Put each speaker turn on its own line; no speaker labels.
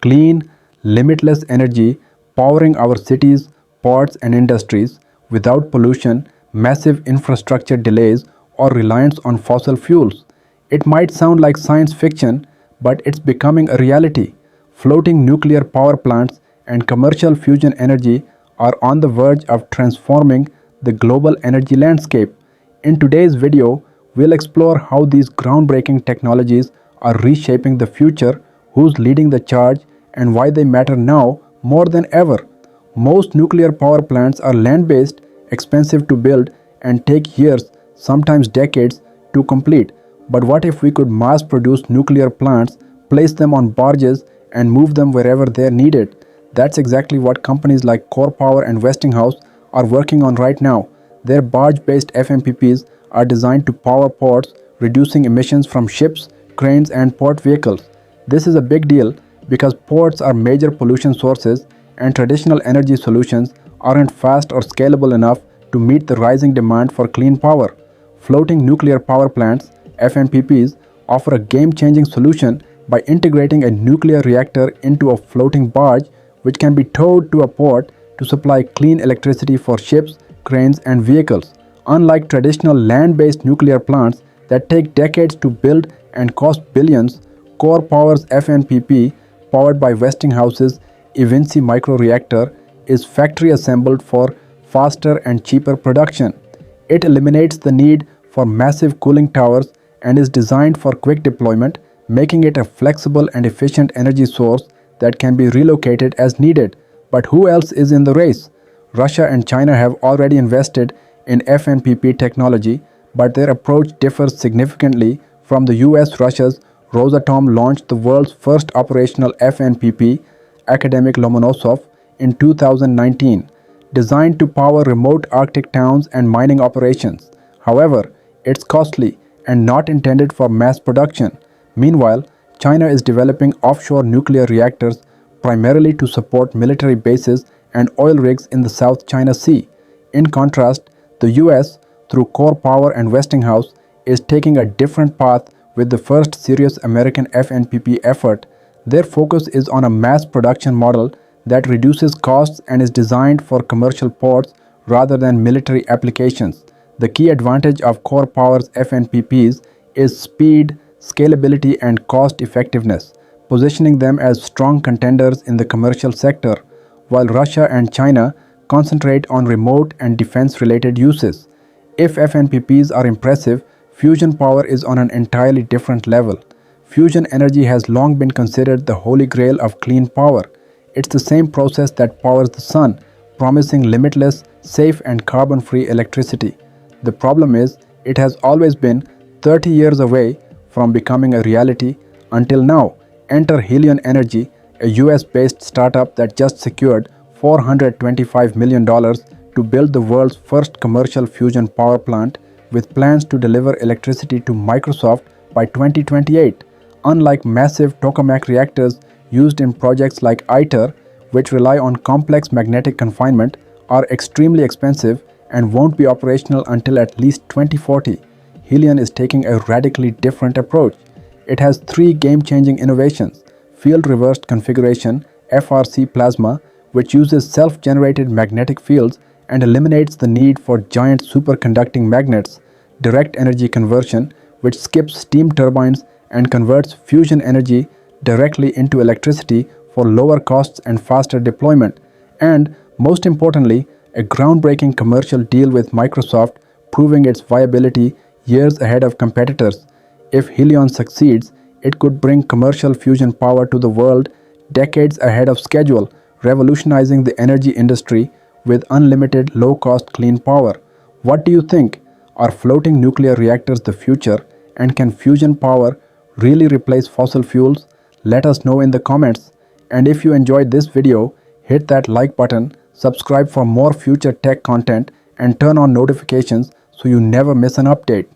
clean, limitless energy powering our cities, ports, and industries without pollution, massive infrastructure delays, or reliance on fossil fuels. It might sound like science fiction, but it's becoming a reality. Floating nuclear power plants and commercial fusion energy are on the verge of transforming the global energy landscape. In today's video, we'll explore how these groundbreaking technologies are reshaping the future, who's leading the charge, and why they matter now more than ever. Most nuclear power plants are land-based, expensive to build, and take years, sometimes decades, to complete. But what if we could mass-produce nuclear plants, place them on barges, and move them wherever they're needed? That's exactly what companies like Core Power and Westinghouse are working on right now. Their barge-based FMPPs are designed to power ports, reducing emissions from ships, cranes, and port vehicles. This is a big deal because ports are major pollution sources and traditional energy solutions aren't fast or scalable enough to meet the rising demand for clean power. Floating nuclear power plants, FNPPs, offer a game-changing solution by integrating a nuclear reactor into a floating barge which can be towed to a port to supply clean electricity for ships, cranes, and vehicles. Unlike traditional land-based nuclear plants that take decades to build and cost billions, Core Power's FNPP, powered by Westinghouse's Evinci microreactor, is factory assembled for faster and cheaper production. It eliminates the need for massive cooling towers and is designed for quick deployment, making it a flexible and efficient energy source that can be relocated as needed. But who else is in the race? Russia and China have already invested in FNPP technology, but their approach differs significantly from the US. Russia's Rosatom launched the world's first operational FNPP, Academic Lomonosov, in 2019, designed to power remote Arctic towns and mining operations. However, it's costly and not intended for mass production. Meanwhile, China is developing offshore nuclear reactors primarily to support military bases and oil rigs in the South China Sea. In contrast, the US, through Core Power and Westinghouse, is taking a different path with the first serious American FNPP effort. Their focus is on a mass production model that reduces costs and is designed for commercial ports rather than military applications. The key advantage of Core Power's FNPPs is speed, scalability, and cost effectiveness, positioning them as strong contenders in the commercial sector, while Russia and China concentrate on remote and defense-related uses. If FNPPs are impressive, fusion power is on an entirely different level. Fusion energy has long been considered the holy grail of clean power. It's the same process that powers the sun, promising limitless, safe, and carbon-free electricity. The problem is, it has always been 30 years away from becoming a reality. Until now, enter Helion Energy, a US-based startup that just secured $425 million to build the world's first commercial fusion power plant, with plans to deliver electricity to Microsoft by 2028. Unlike massive tokamak reactors used in projects like ITER, which rely on complex magnetic confinement, are extremely expensive and won't be operational until at least 2040, Helion is taking a radically different approach. It has three game-changing innovations: field reversed configuration, FRC plasma, which uses self-generated magnetic fields and eliminates the need for giant superconducting magnets; direct energy conversion, which skips steam turbines and converts fusion energy directly into electricity for lower costs and faster deployment; and, most importantly, a groundbreaking commercial deal with Microsoft, proving its viability years ahead of competitors. If Helion succeeds, it could bring commercial fusion power to the world decades ahead of schedule, revolutionizing the energy industry with unlimited low-cost clean power. What do you think? Are floating nuclear reactors the future, and can fusion power really replace fossil fuels? Let us know in the comments. And if you enjoyed this video, hit that like button, subscribe for more future tech content, and turn on notifications so you never miss an update.